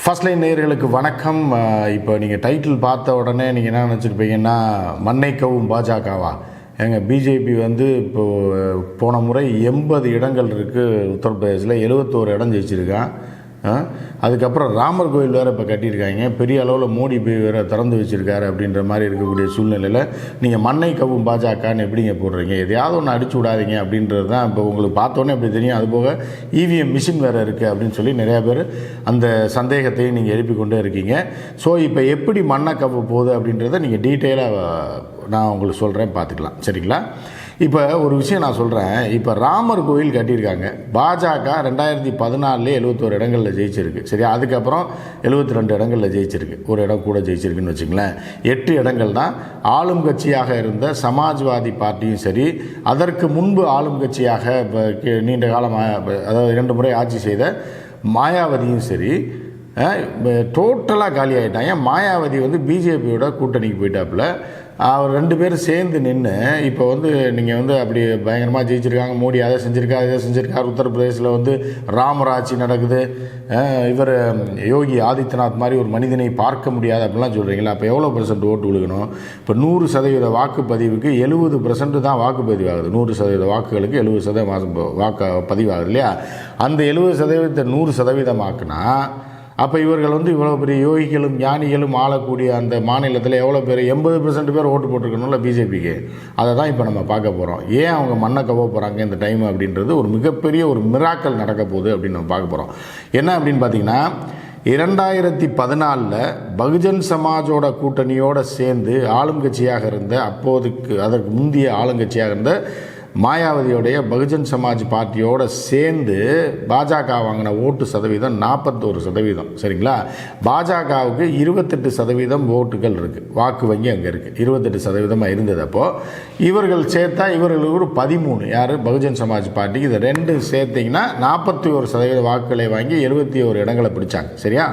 First line நேயர்களுக்கு வணக்கம். இப்போ நீங்கள் டைட்டில் பார்த்த உடனே நீங்கள் என்ன நினச்சிருப்பீங்கன்னா, மண்ணை கவும் பாஜகவா? பிஜேபி வந்து இப்போது போன முறை 80 இடங்கள் இருக்குது உத்தரப்பிரதேசில், 71 இடம் ஜெயிச்சிருக்கான். அதுக்கப்புறம் ராமர் கோயில் வேறு இப்போ கட்டியிருக்காங்க, பெரிய அளவில் மோடி போய் வேறு திறந்து வச்சுருக்காரு அப்படின்ற மாதிரி இருக்கக்கூடிய சூழ்நிலையில் நீங்கள் மண்ணை கவும் பாஜகன்னு எப்படிங்க போடுறீங்க? எதையாவது ஒன்று அடிச்சு விடாதீங்க அப்படின்றது தான் இப்போ உங்களுக்கு பார்த்தோன்னே எப்படி தெரியும். அதுபோக இவிஎம் மிஷின் வேறு இருக்குது அப்படின்னு சொல்லி நிறையா பேர் அந்த சந்தேகத்தையும் நீங்கள் எழுப்பி கொண்டே இருக்கீங்க. ஸோ இப்போ எப்படி மண்ணை கவ போகுது அப்படின்றத நீங்கள் டீட்டெயிலாக நான் உங்களுக்கு சொல்கிறேன், பார்த்துக்கலாம். சரிங்களா? இப்போ ஒரு விஷயம் நான் சொல்கிறேன். இப்போ ராமர் கோயில் கட்டியிருக்காங்க. பாஜக 2014 71 இடங்களில் ஜெயிச்சிருக்கு. சரியா? அதுக்கப்புறம் 72 இடங்களில் ஜெயிச்சிருக்கு. ஒரு இடம் கூட ஜெயிச்சிருக்குன்னு வச்சுங்களேன். 8 இடங்கள் தான். ஆளும் கட்சியாக இருந்த சமாஜ்வாதி பார்ட்டியும் சரி, அதற்கு முன்பு ஆளும் கட்சியாக நீண்ட காலமாக, அதாவது 2 முறை ஆட்சி செய்த மாயாவதியும் சரி, டோட்டலாக காலி ஆகிட்டாங்க. மாயாவதி வந்து பிஜேபியோட கூட்டணிக்கு போயிட்டாப்புல. அவர் 2 பேரும் சேர்ந்து நின்று இப்போ வந்து நீங்கள் வந்து அப்படி பயங்கரமாக ஜெயிச்சிருக்காங்க. மோடி அதை செஞ்சுருக்காரு, இதை செஞ்சுருக்காரு. உத்தரப்பிரதேசில் வந்து ராமராட்சி நடக்குது. இவர் யோகி ஆதித்யநாத் மாதிரி ஒரு மனிதனை பார்க்க முடியாது அப்படிலாம் சொல்கிறீங்களா? அப்போ எவ்வளோ % ஓட்டு விழுகணும்? இப்போ 100% வாக்குப்பதிவுக்கு 70% தான் வாக்குப்பதிவு ஆகுது. 100% வாக்குகளுக்கு 70% வாக்கு பதிவாகுது இல்லையா? அந்த 70% 100% ஆக்குனா அப்போ இவர்கள் வந்து இவ்வளோ பெரிய யோகிகளும் ஞானிகளும் ஆளக்கூடிய அந்த மாநிலத்தில் எவ்வளோ பேர், 80% பேர் ஓட்டு போட்டிருக்கணும்ல பிஜேபிக்கு. அதை தான் இப்போ நம்ம பார்க்க போகிறோம். ஏன் அவங்க மண்ணை கவ போகிறாங்க இந்த டைம் அப்படின்றது ஒரு மிகப்பெரிய ஒரு மிராக்கல் நடக்க போகுது அப்படின்னு நம்ம பார்க்க போகிறோம். என்ன அப்படின்னு பார்த்தீங்கன்னா, 2014 பகுஜன் சமாஜோட கூட்டணியோடு சேர்ந்து ஆளும் கட்சியாக இருந்த, அதற்கு முந்தைய ஆளுங்கட்சியாக இருந்த மாயாவதியோடைய பகுஜன் சமாஜ் பார்ட்டியோடு சேர்ந்து பாஜக வாங்கின ஓட்டு சதவீதம் 41%. சரிங்களா? பாஜகவுக்கு 28% ஓட்டுகள் இருக்குது. வாக்கு வங்கி அங்கே இருக்குது. 28% இருந்தது. அப்போது இவர்கள் சேர்த்தா இவர்களுக்கு ஒரு 13, யார்? பகுஜன் சமாஜ் பார்ட்டிக்கு. இதை 2 சேர்த்திங்கன்னா 41% வாக்குகளை வாங்கி 71 இடங்களை பிடிச்சாங்க. சரியா?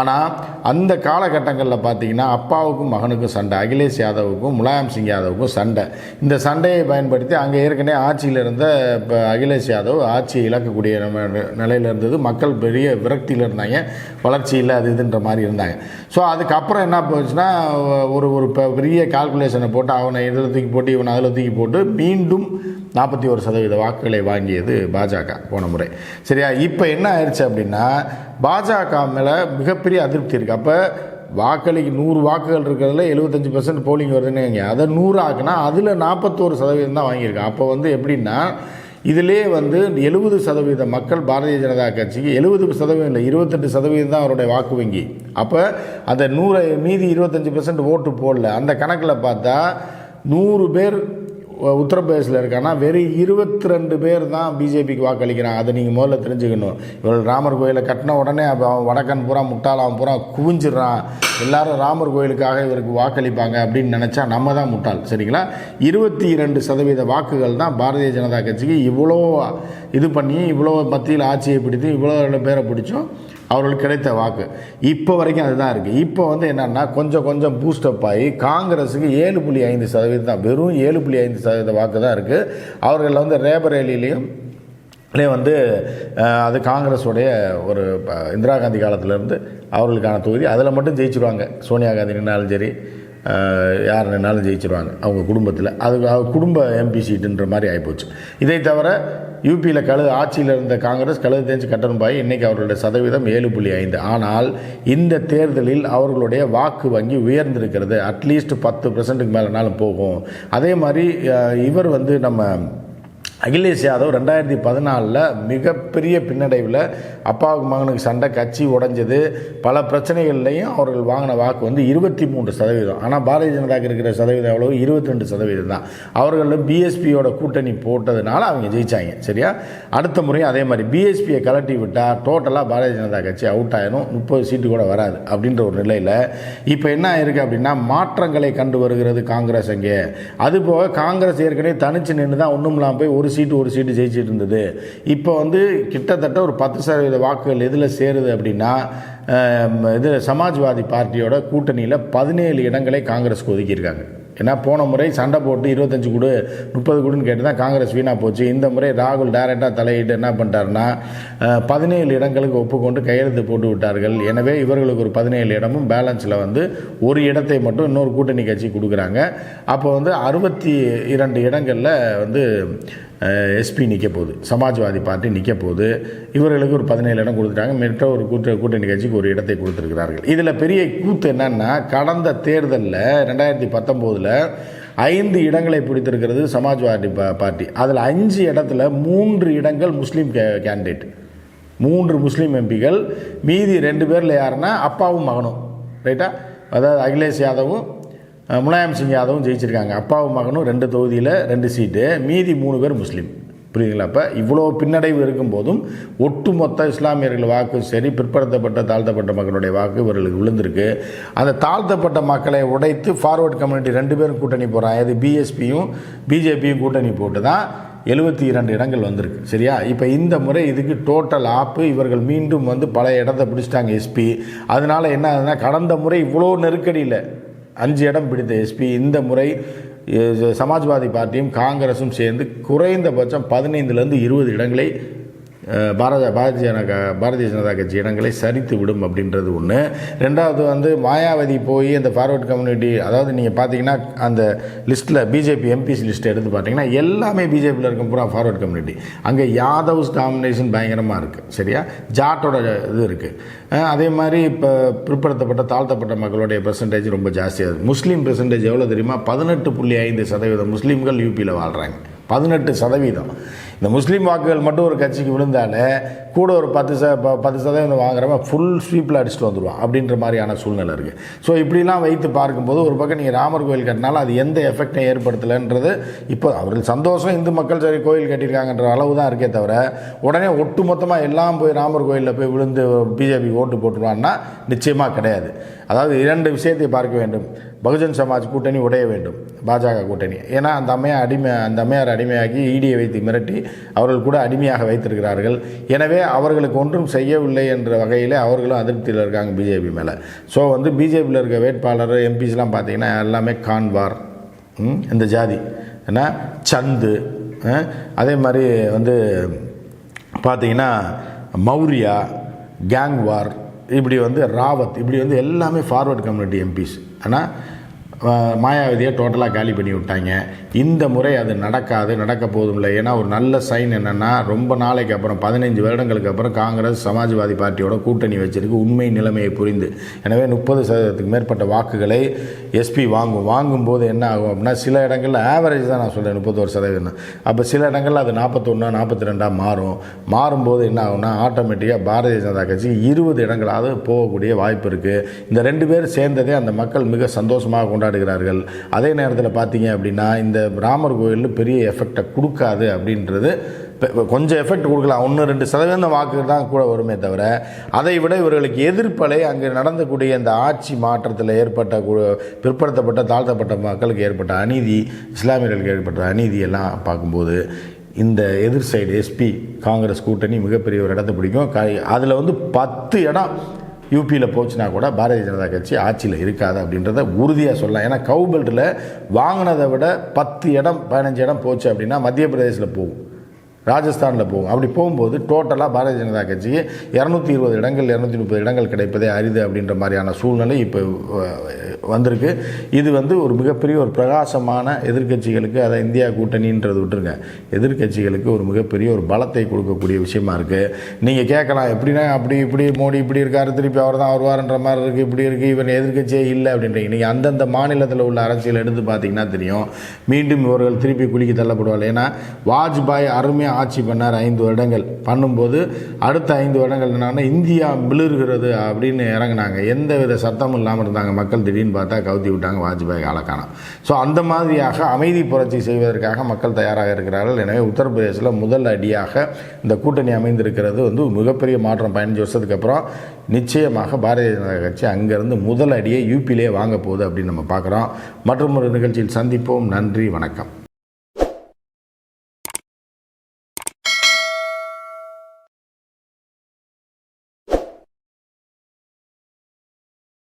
ஆனால் அந்த காலகட்டங்களில் பார்த்தீங்கன்னா அப்பாவுக்கும் மகனுக்கும் சண்டை, அகிலேஷ் யாதவுக்கும் முலாயம் சிங் யாதவுக்கும் சண்டை. இந்த சண்டையை பயன்படுத்தி அங்கே ஆட்சியில் இருந்த இப்போ அகிலேஷ் யாதவ் ஆட்சியை இழக்கக்கூடிய நிலையில் இருந்தது. மக்கள் பெரிய விரக்தியில் இருந்தாங்க, வளர்ச்சி இல்லை அது இதுன்ற மாதிரி இருந்தாங்க. ஸோ அதுக்கப்புறம் என்ன போச்சுன்னா, ஒரு பெரிய கால்குலேஷனை போட்டு அவனை இதில் தூக்கி போட்டு இவனை அதில் தூக்கி போட்டு மீண்டும் 41% வாக்குகளை வாங்கியது பாஜக போன முறை. சரியா? இப்போ என்ன ஆயிடுச்சு அப்படின்னா, பாஜக மேலே மிகப்பெரிய அதிருப்தி இருக்குது. அப்போ வாக்களிக்கு 100 வாக்குகள் இருக்கிறதுல 75% போலிங் வருதுன்னு அதை 100 ஆக்குனா அதில் 41% தான் வாங்கியிருக்கான். அப்போ வந்து எப்படின்னா, இதிலே வந்து 70% மக்கள் பாரதிய ஜனதா கட்சிக்கு, 70% இல்லை 28% தான் அவருடைய வாக்கு வங்கி. அப்போ அந்த 100 மீதி 25% ஓட்டு போடல. அந்த கணக்கில் பார்த்தா 100 பேர் உத்தரப்பிரதேசில் இருக்கான்னா வெறும் 22 பேர் தான் பிஜேபிக்கு வாக்களிக்கிறான். அதை நீங்கள் முதல்ல தெரிஞ்சுக்கணும். இவர்கள் ராமர் கோயிலை கட்டின உடனே அவன் வடக்கன் பூரா முட்டாளான் பூரா குவிஞ்சிடறான். எல்லாரும் ராமர் கோயிலுக்காக இவருக்கு வாக்களிப்பாங்க அப்படின்னு நினச்சா நம்ம தான் முட்டாள். சரிங்களா? 22% வாக்குகள் தான் பாரதிய ஜனதா கட்சிக்கு இவ்வளோ இது பண்ணி, இவ்வளோ மத்தியில் ஆட்சியை பிடித்து, இவ்வளோ பேரை பிடிச்சோம் அவர்களுக்கு கிடைத்த வாக்கு. இப்போ வரைக்கும் அதுதான் இருக்குது. இப்போ வந்து என்னென்னா கொஞ்சம் பூஸ்டப் ஆகி காங்கிரஸுக்கு 7.5% தான், வெறும் 7.5% வாக்கு தான் இருக்குது. அவர்கள் வந்து ரேபரேலியிலையும் வந்து அது காங்கிரஸுடைய ஒரு இந்திரா காந்தி காலத்திலேருந்து அவர்களுக்கான தொகுதி, அதில் மட்டும் ஜெயிச்சிருவாங்க. சோனியா காந்தி நின்னாலும் சரி, யார் நின்னாலும் ஜெயிச்சிருவாங்க அவங்க குடும்பத்தில். அது குடும்ப எம்பி சீட்டுன்ற மாதிரி ஆகிப்போச்சு. இதை தவிர யூபியில் ஆட்சியில் இருந்த காங்கிரஸ் கழுது தேஞ்சு கட்டணும் பாய். இன்றைக்கி அவர்களுடைய சதவீதம் 7.5. ஆனால் இந்த தேர்தலில் அவர்களுடைய வாக்கு வங்கி உயர்ந்திருக்கிறது. அட்லீஸ்ட் 10%க்கு மேலேனாலும் போகும். அதே மாதிரி இவர் வந்து நம்ம அகிலேஷ் யாதவ் 2014 மிகப்பெரிய பின்னடைவில், அப்பாவுக்கு மகனுக்கு சண்டை, கட்சி உடைஞ்சது, பல பிரச்சனைகள்லையும் அவர்கள் வாங்கின வாக்கு வந்து 23%. ஆனால் பாரதிய ஜனதாவுக்கு இருக்கிற சதவீதம் எவ்வளவு? 22% தான். அவர்கள் பிஎஸ்பியோட கூட்டணி போட்டதுனால அவங்க ஜெயித்தாங்க. சரியா? அடுத்த முறையும் அதே மாதிரி பிஎஸ்பியை கலட்டி விட்டால் டோட்டலாக பாரதிய ஜனதா கட்சி அவுட் ஆயிரும். 30 சீட்டு கூட வராது அப்படின்ற ஒரு நிலையில் இப்போ என்ன ஆயிருக்கு அப்படின்னா, மாற்றங்களை கண்டு வருகிறது காங்கிரஸ். அங்கே அதுபோக காங்கிரஸ் ஏற்கனவே தனிச்சு நின்று தான் ஒன்றும் இல்லாமல் போய் ஒரு சீட்டு ஜெயிச்சிட்டு இருந்தது. இப்போ வந்து கிட்டத்தட்ட ஒரு 10% வாக்குகள் எதில் சேருது அப்படின்னா, இது சமாஜ்வாதி பார்ட்டியோட கூட்டணியில் 17 இடங்களை காங்கிரஸ்க்கு ஒதுக்கியிருக்காங்க. ஏன்னா போன முறை சண்டை போட்டு 25 கொடு 30 கொடுன்னு கேட்டு தான் காங்கிரஸ் வீணாக போச்சு. இந்த முறை ராகுல் டைரெக்டாக தலையிட்டு என்ன பண்ணிட்டாருன்னா 17 இடங்களுக்கு ஒப்புக்கொண்டு கையெழுத்து போட்டு விட்டார்கள். எனவே இவர்களுக்கு ஒரு 17 இடமும் பேலன்ஸில் வந்து ஒரு இடத்தை மட்டும் இன்னொரு கூட்டணி கட்சி கொடுக்குறாங்க. அப்போ வந்து 62 இடங்களில் வந்து எஸ்பி நிற்க போகுது, சமாஜ்வாதி பார்ட்டி நிற்க போகுது. இவர்களுக்கு ஒரு 17 இடம் கொடுத்துட்டாங்க. மற்ற ஒரு கூட்டணி கட்சிக்கு ஒரு இடத்தை கொடுத்துருக்கிறார்கள். இதில் பெரிய கூத்து என்னன்னா, கடந்த தேர்தலில் 2019 5 இடங்களை பிடித்திருக்கிறது சமாஜ்வாதி பார்ட்டி. அதில் 5 இடத்துல 3 இடங்கள் முஸ்லீம் கேண்டிடேட், 3 முஸ்லீம் எம்பிகள். மீதி 2 பேரில் யாருன்னா அப்பாவும் மகனும், ரைட்டா? அதாவது அகிலேஷ் யாதவும் முலாயம் சிங் யாதவும் ஜெயிச்சிருக்காங்க. அப்பாவும் மகனும் 2 தொகுதியில் 2 சீட்டு, மீதி 3 பேர் முஸ்லீம். புரியுதுங்களா? அப்போ இவ்வளோ பின்னடைவு இருக்கும்போதும் ஒட்டுமொத்த இஸ்லாமியர்கள் வாக்கு சரி, பிற்படுத்தப்பட்ட தாழ்த்தப்பட்ட மக்களுடைய வாக்கு இவர்களுக்கு விழுந்திருக்கு. அந்த தாழ்த்தப்பட்ட மக்களை உடைத்து ஃபார்வர்ட் கம்யூனிட்டி 2 பேரும் கூட்டணி போகிறாங்க. அது பிஎஸ்பியும் பிஜேபியும் கூட்டணி போட்டு தான் 72 இடங்கள் வந்திருக்கு. சரியா? இப்போ இந்த முறை இதுக்கு டோட்டல் ஆப்பு. இவர்கள் மீண்டும் வந்து பல இடத்தை பிடிச்சிட்டாங்க எஸ்பி. அதனால என்ன ஆகுதுன்னா, கடந்த முறை இவ்வளோ நெருக்கடியில் 5 இடம் பிடித்த எஸ்பி இந்த முறை சமாஜ்வாதி பார்ட்டியும் காங்கிரஸும் சேர்ந்து குறைந்தபட்சம் 15லேருந்து 20 இடங்களை பாரதிய ஜனதா கட்சி இடங்களை சரித்து விடும் அப்படின்றது ஒன்று. ரெண்டாவது வந்து மாயாவதி போய் அந்த ஃபார்வர்ட் கம்யூனிட்டி, அதாவது நீங்கள் பார்த்தீங்கன்னா அந்த லிஸ்ட்டில் பிஜேபி எம்பிஸ் லிஸ்ட்டை எடுத்து பார்த்தீங்கன்னா எல்லாமே பிஜேபியில் இருக்கும் பூரா ஃபார்வர்ட் கம்யூனிட்டி. அங்கே யாதவ்ஸ் டாமினேஷன் பயங்கரமாக இருக்குது. சரியா? ஜாட்டோட இது இருக்குது. அதே மாதிரி இப்போ பிற்படுத்தப்பட்ட தாழ்த்தப்பட்ட மக்களுடைய பெர்சன்டேஜ் ரொம்ப ஜாஸ்தியாகுது. முஸ்லீம் பெர்சன்டேஜ் எவ்வளோ தெரியுமா? 18.5% முஸ்லீம்கள் யூபியில் வாழ்கிறாங்க. 18%. இந்த முஸ்லீம் வாக்குகள் மட்டும் ஒரு கட்சிக்கு விழுந்தாலே கூட ஒரு 10% வாங்குறவன் ஃபுல் ஸ்வீப்பில் அடிச்சுட்டு வந்துடுவான் அப்படின்ற மாதிரியான சூழ்நிலை இருக்குது. ஸோ இப்படிலாம் வைத்து பார்க்கும்போது ஒரு பக்கம் நீங்கள் ராமர் கோயில் கட்டினாலும் அது எந்த எஃபெக்டை ஏற்படுத்தலைன்றது இப்போ அவர்கள் சந்தோஷம், இந்து மக்கள் சரி கோயில் கட்டியிருக்காங்கன்ற அளவு தான் இருக்கே தவிர உடனே ஒட்டு மொத்தமாக எல்லாம் போய் ராமர் கோயிலில் போய் விழுந்து பிஜேபி ஓட்டு போட்டுருவான்னா நிச்சயமாக கிடையாது. அதாவது 2 விஷயத்தை பார்க்க வேண்டும். பகுஜன் சமாஜ் கூட்டணி உடைய வேண்டும், பாஜக கூட்டணி. ஏன்னா அந்த அம்மையார் அடிமையாக்கி ஈடியை வைத்து மிரட்டி அவர்கள் கூட அடிமையாக வைத்திருக்கிறார்கள். எனவே அவர்களுக்கு ஒன்றும் செய்யவில்லை என்ற வகையில் அவர்களும் அதிருப்தியில் இருக்காங்க பிஜேபி மேலே. ஸோ வந்து பிஜேபியில் இருக்க வேட்பாளர் எம்பிஸ்லாம் பார்த்தீங்கன்னா எல்லாமே கான்வார், இந்த ஜாதி ஏன்னா சந்து, அதே மாதிரி வந்து பார்த்தீங்கன்னா மௌரியா, கேங்வார், இப்படி வந்து ராவத், இப்படி வந்து எல்லாமே ஃபார்வர்ட் கம்யூனிட்டி எம்பிஸ். ஆனால் மாயாவதியை டோட்டலாக காலி பண்ணி விட்டாங்க. இந்த முறை அது நடக்க போதும் இல்லை. ஏன்னா ஒரு நல்ல சைன் என்னென்னா, ரொம்ப நாளைக்கு அப்புறம் 15 வருடங்களுக்கு அப்புறம் காங்கிரஸ் சமாஜ்வாதி பார்ட்டியோட கூட்டணி வச்சிருக்கு உண்மை நிலைமையை புரிந்து. எனவே 30% மேற்பட்ட வாக்குகளை எஸ்பி வாங்கும்போது என்ன ஆகும் அப்படின்னா, சில இடங்களில் ஆவரேஜ் தான் நான் சொல்கிறேன் 31%. அப்போ சில இடங்களில் அது 41, 42 மாறும்போது என்ன ஆகும்னா, ஆட்டோமேட்டிக்காக பாரதிய ஜனதா கட்சி 20 இடங்களாவது போகக்கூடிய வாய்ப்பு இருக்குது. இந்த 2 பேர் சேர்ந்ததே அந்த மக்கள் மிக சந்தோஷமாக கொண்டாடுகிறார்கள். அதே நேரத்தில் பார்த்தீங்க அப்படின்னா, இந்த ராமர் கோயில் பெரிய எஃபெக்டை கொடுக்காது அப்படின்றது. கொஞ்சம் எஃபெக்ட் கொடுக்கலாம், 1-2% வாக்கு தான் கூட வருமே தவிர, அதை விட இவர்களுக்கு எதிர்ப்பலை அங்கே நடந்தக்கூடிய இந்த ஆட்சி மாற்றத்தில் ஏற்பட்ட பிற்படுத்தப்பட்ட தாழ்த்தப்பட்ட மக்களுக்கு ஏற்பட்ட அநீதி, இஸ்லாமியர்களுக்கு ஏற்பட்ட அநீதி எல்லாம் பார்க்கும்போது இந்த எதிர் சைடு எஸ்பி காங்கிரஸ் கூட்டணி மிகப்பெரிய ஒரு இடத்தை பிடிக்கும். அதில் வந்து 10 இடம் யூபியில் போச்சுன்னா கூட பாரதிய ஜனதா கட்சி ஆட்சியில் இருக்காது அப்படின்றத உறுதியாக சொல்லலாம். ஏன்னா கவுபெல்ட்டில் வாங்கினதை விட 10 இடம் 15 இடம் போச்சு அப்படின்னா மத்திய பிரதேசில் போகும், ராஜஸ்தானில் போகும். அப்படி போகும்போது டோட்டலாக பாரதிய ஜனதா கட்சிக்கு 220 இடங்கள் 230 இடங்கள் கிடைப்பதே அரிது அப்படின்ற மாதிரியான சூழ்நிலை இப்போ வந்திருக்கு. இது வந்து ஒரு மிகப்பெரிய ஒரு பிரகாசமான எதிர்க்கட்சிகளுக்கு, அதை இந்தியா கூட்டணின்றது விட்டுருங்க, எதிர்க்கட்சிகளுக்கு ஒரு மிகப்பெரிய ஒரு பலத்தை கொடுக்கக்கூடிய விஷயமா இருக்குது. நீங்கள் கேட்கலாம், எப்படின்னா அப்படி இப்படி மோடி இப்படி இருக்காரு, திருப்பி அவர் தான் வருவார்ன்ற மாதிரி இருக்குது, இப்படி இருக்குது, இவன் எதிர்க்கட்சியே இல்லை அப்படின்றீங்க. நீங்கள் அந்தந்த மாநிலத்தில் உள்ள அரசியல் எடுத்து பார்த்தீங்கன்னா தெரியும், மீண்டும் இவர்கள் திருப்பி குளிக்க தள்ளப்படுவார்கள். ஏன்னா வாஜ்பாய் அருமையாக ஆட்சி பண்ணார் 5 வருடங்கள். பண்ணும்போது அடுத்த 5 வருடங்கள் என்னன்னா இந்தியா மிளறுகிறது அப்படின்னு இறங்கினாங்க. எந்த வித சத்தமும் இல்லாமல் இருந்தாங்க மக்கள். திடீர்னு பார்த்தா கவுத்தி விட்டாங்க வாஜ்பாய் காலக்கானம். ஸோ அந்த மாதிரியாக அமைதி புரட்சி செய்வதற்காக மக்கள் தயாராக இருக்கிறார்கள். எனவே உத்தரப்பிரதேசில் முதல் அடியாக இந்த கூட்டணி அமைந்திருக்கிறது வந்து மிகப்பெரிய மாற்றம். 15 வருஷத்துக்கு அப்புறம் நிச்சயமாக பாரதிய ஜனதா கட்சி அங்கேருந்து முதல் அடியை யூபியிலே வாங்க போகுது அப்படின்னு நம்ம பார்க்குறோம். மற்றும் ஒரு நிகழ்ச்சியில் சந்திப்போம். நன்றி, வணக்கம்.